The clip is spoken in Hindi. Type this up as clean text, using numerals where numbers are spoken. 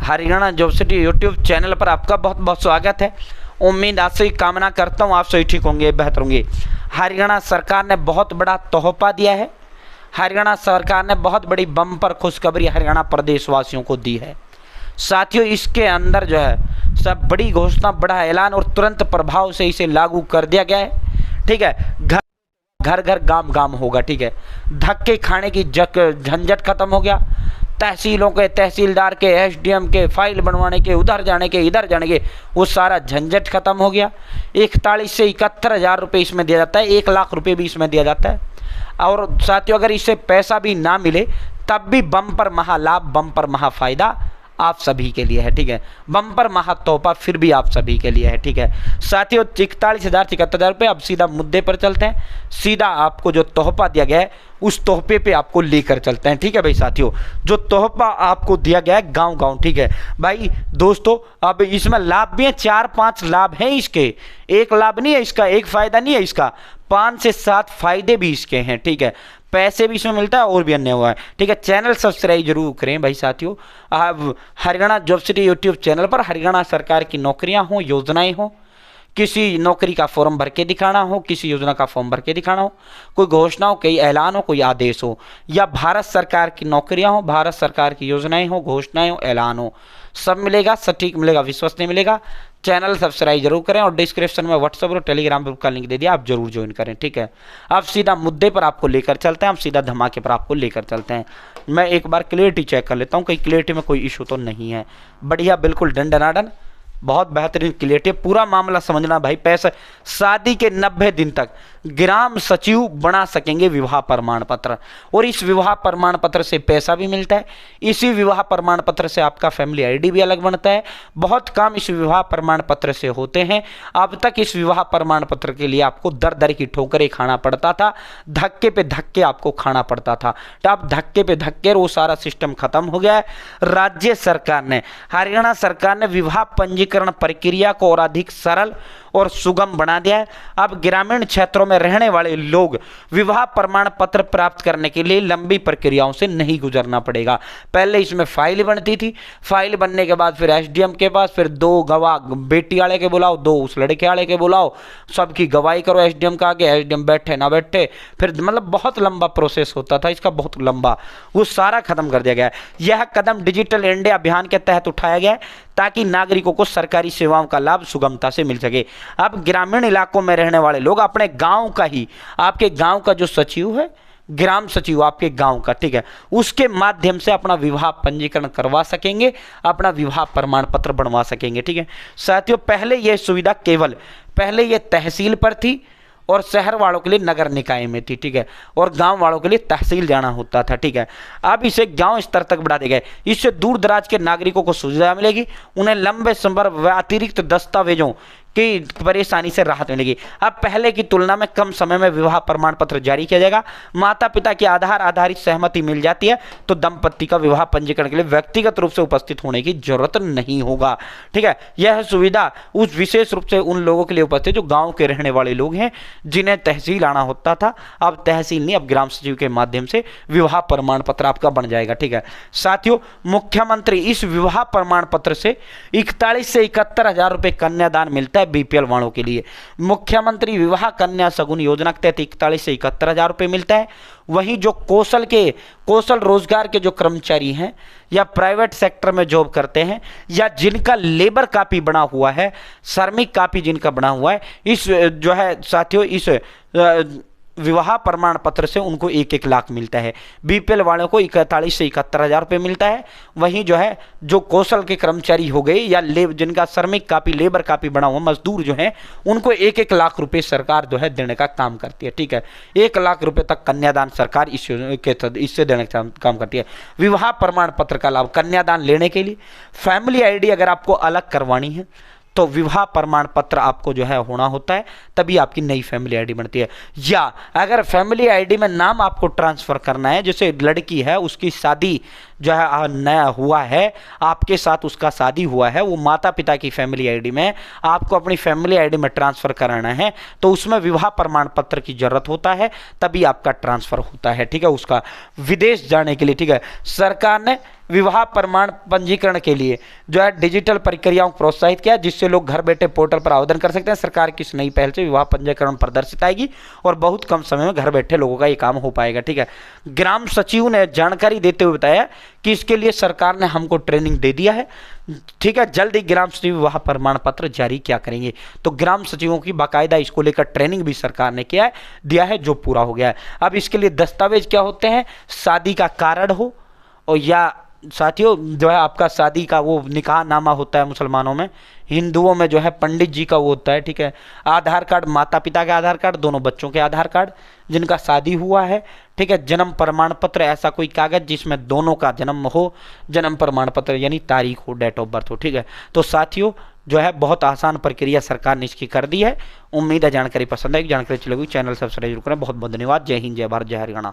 Haryana job city YouTube channel पर आपका बहुत बहुत स्वागत है। उम्मीद आपसे कामना करता हूँ आप सभी ठीक होंगे, बेहतर होंगे। हरियाणा सरकार ने बहुत बड़ा तोहफा दिया है। हरियाणा सरकार ने बहुत बड़ी बम्पर खुशखबरी हरियाणा प्रदेश वासियों को दी है। साथियों, इसके अंदर जो है सब बड़ी घोषणा, बड़ा ऐलान और तुरंत प्रभाव से इसे लागू कर दिया गया है। ठीक है, घर घर गांव गांव होगा। ठीक है, धक्के खाने की झंझट खत्म हो गया। तहसीलों के, तहसीलदार के, एसडीएम के, फाइल बनवाने के, उधर जाने के, इधर जाने के, वो सारा झंझट खत्म हो गया। 41 से 71 हज़ार रुपये इसमें दिया जाता है। 1 लाख रुपये भी इसमें दिया जाता है। और साथियों, अगर इससे पैसा भी ना मिले तब भी बम्पर महालाभ, बम्पर महाफायदा आप सभी के लिए है। ठीक है, बम्पर महातोहफा फिर भी आप सभी के लिए है। ठीक है साथियों, 41,000 से 71,000 रुपये। अब सीधा मुद्दे पर चलते हैं। सीधा आपको जो तोहफा दिया गया है उस तोहफे पे आपको लेकर चलते हैं। ठीक है भाई साथियों, जो तोहफा आपको दिया गया है गांव गांव। ठीक है भाई दोस्तों, अब इसमें लाभ भी है, 4-5 लाभ हैं इसके। एक लाभ नहीं है इसका, एक फायदा नहीं है इसका, 5 से 7 फायदे भी इसके हैं। ठीक है, पैसे भी इसमें मिलता है और भी अन्य हुआ है। ठीक है, चैनल सब्सक्राइब जरूर करें भाई साथियों। अब Haryana job city YouTube channel पर हरियाणा सरकार की नौकरियां हो, योजनाएं हो, किसी नौकरी का फॉर्म भर के दिखाना हो, किसी योजना का फॉर्म भर के दिखाना हो, कोई घोषणा हो, कोई ऐलान हो, कोई आदेश हो, या भारत सरकार की नौकरियां हो, भारत सरकार की योजनाएं हो, घोषणाएं हो, ऐलान हो, सब मिलेगा, सटीक मिलेगा, विश्वसनीय मिलेगा। चैनल सब्सक्राइब जरूर करें और डिस्क्रिप्शन में व्हाट्सएप और टेलीग्राम ग्रुप का लिंक दे दिया, आप जरूर ज्वाइन करें। ठीक है, अब सीधा मुद्दे पर आपको लेकर चलते हैं। अब सीधा धमाके पर आपको लेकर चलते हैं। मैं एक बार क्लियरिटी चेक कर लेता हूँ, कहीं क्लियरिटी में कोई इशू तो नहीं है। बढ़िया, बिल्कुल डन, बहुत बेहतरीन क्लियरिटी। पूरा मामला समझना भाई। पैसा, शादी के 90 दिन तक ग्राम सचिव बना सकेंगे विवाह प्रमाण पत्र, और इस विवाह प्रमाण पत्र से पैसा भी मिलता है। इसी विवाह प्रमाण पत्र से आपका फैमिली आईडी भी अलग बनता है। बहुत काम इस विवाह प्रमाण पत्र से होते हैं। अब तक इस विवाह प्रमाण पत्र के लिए आपको दर दर की ठोकरें खाना पड़ता था, धक्के पे धक्के आपको खाना पड़ता था। तो अब धक्के पे धक्के वो सारा सिस्टम खत्म हो गया है। राज्य सरकार ने, हरियाणा सरकार ने विवाह पंजीकरण प्रक्रिया को और अधिक सरल और सुगम बना दिया है। अब ग्रामीण क्षेत्रों में रहने वाले लोग विवाह प्रमाण पत्र प्राप्त करने के लिए लंबी प्रक्रियाओं से नहीं गुजरना पड़ेगा। पहले इसमें फाइल बनती थी, फाइल बनने के बाद फिर एसडीएम के पास, फिर 2 गवाह बेटी वाले के बुलाओ, 2 उस लड़के वाले के बुलाओ, सबकी गवाही करो एसडीएम का आगे, एसडीएम बैठे ना बैठे, फिर मतलब बहुत लंबा प्रोसेस होता था इसका, बहुत लंबा। वो सारा खत्म कर दिया गया है। यह कदम डिजिटल इंडिया अभियान के तहत उठाया गया है ताकि नागरिकों को सरकारी सेवाओं का लाभ सुगमता से मिल सके। अब ग्रामीण इलाकों में रहने वाले लोग अपने गांव का ही, आपके गांव का जो सचिव है, ग्राम सचिव आपके गांव का, ठीक है, उसके माध्यम से अपना विवाह पंजीकरण करवा सकेंगे, अपना विवाह प्रमाण पत्र बनवा सकेंगे। ठीक है साथियों, पहले यह सुविधा केवल पहले यह तहसील पर थी और शहर वालों के लिए नगर निकाय में थी। ठीक है, और गांव वालों के लिए तहसील जाना होता था। ठीक है, अब इसे गांव स्तर तक बढ़ा दिया गया। इससे दूर दराज के नागरिकों को सुविधा मिलेगी, उन्हें लंबे समय व अतिरिक्त दस्तावेजों की परेशानी से राहत मिलेगी। अब पहले की तुलना में कम समय में विवाह प्रमाण पत्र जारी किया जाएगा। माता पिता की आधार आधारित सहमति मिल जाती है तो दंपत्ति का विवाह पंजीकरण के लिए व्यक्तिगत रूप से उपस्थित होने की जरूरत नहीं होगा। ठीक है, यह सुविधा उस विशेष रूप से उन लोगों के लिए उपस्थित जो गांव के रहने वाले लोग हैं, जिन्हें तहसील आना होता था। अब तहसील नहीं, अब ग्राम सचिव के माध्यम से विवाह प्रमाण पत्र आपका बन जाएगा। ठीक है साथियों, मुख्यमंत्री इस विवाह प्रमाण पत्र से 41 से 71 हज़ार रुपये कन्यादान मिलता है बीपीएल वालों के लिए। मुख्यमंत्री विवाह कन्या सगुन योजना के तहत 41 से 71 हज़ार रुपये मिलता है। वहीं जो कौशल रोजगार के जो कर्मचारी हैं या प्राइवेट सेक्टर में जॉब करते हैं या जिनका लेबर कापी बना हुआ है, श्रमिक कापी जिनका बना हुआ है, इस जो है साथियों, इस विवाह प्रमाण पत्र से उनको 1-1 लाख मिलता है। बीपीएल वालों को 41 से 71 हज़ार रुपये मिलता है। वहीं जो है जो कौशल के कर्मचारी हो गए या जिनका श्रमिक कापी, लेबर कापी बना हुआ, मजदूर जो है, उनको 1-1 लाख रुपए सरकार जो है देने का काम करती है। ठीक है, 1 लाख रुपए तक कन्यादान सरकार इससे देने का काम करती है। विवाह प्रमाण पत्र का लाभ कन्यादान लेने के लिए फैमिली आईडी अगर आपको अलग करवानी है तो विवाह प्रमाण पत्र आपको जो है होना होता है, तभी आपकी नई फैमिली आईडी बनती है। या अगर फैमिली आईडी में नाम आपको ट्रांसफर करना है, जैसे लड़की है उसकी शादी जो है नया हुआ है, आपके साथ उसका शादी हुआ है, वो माता पिता की फैमिली आईडी में, आपको अपनी फैमिली आईडी में ट्रांसफ़र कराना है, तो उसमें विवाह प्रमाण पत्र की ज़रूरत होता है, तभी आपका ट्रांसफ़र होता है। ठीक है, उसका विदेश जाने के लिए। ठीक है, सरकार ने विवाह प्रमाण पंजीकरण के लिए जो है डिजिटल प्रक्रियाओं को प्रोत्साहित किया, जिससे लोग घर बैठे पोर्टल पर आवेदन कर सकते हैं। सरकार की इस नई पहल से विवाह पंजीकरण पारदर्शिता आएगी और बहुत कम समय में घर बैठे लोगों का ये काम हो पाएगा। ठीक है, ग्राम सचिव ने जानकारी देते हुए बताया कि इसके लिए सरकार ने हमको ट्रेनिंग दे दिया है। ठीक है, जल्द ही ग्राम सचिव विवाह प्रमाण पत्र जारी क्या करेंगे, तो ग्राम सचिवों की बाकायदा इसको लेकर ट्रेनिंग भी सरकार ने दिया है, जो पूरा हो गया है। अब इसके लिए दस्तावेज क्या होते हैं, शादी का कार्ड हो, और या साथियों जो है आपका शादी का वो निकाह नामा होता है मुसलमानों में, हिंदुओं में जो है पंडित जी का वो होता है। ठीक है, आधार कार्ड, माता पिता के आधार कार्ड, दोनों बच्चों के आधार कार्ड जिनका शादी हुआ है। ठीक है, जन्म प्रमाण पत्र, ऐसा कोई कागज जिसमें दोनों का जन्म हो, जन्म प्रमाण पत्र यानी तारीख हो, डेट ऑफ बर्थ हो। ठीक है, तो साथियों जो है बहुत आसान प्रक्रिया सरकार ने इसकी कर दी है। उम्मीद है जानकारी पसंद आएगी। जानकारी अच्छी लगी चैनल सब्सक्राइब जरूर करें। बहुत बहुत धन्यवाद। जय हिंद, जय भारत, जय हरियाणा।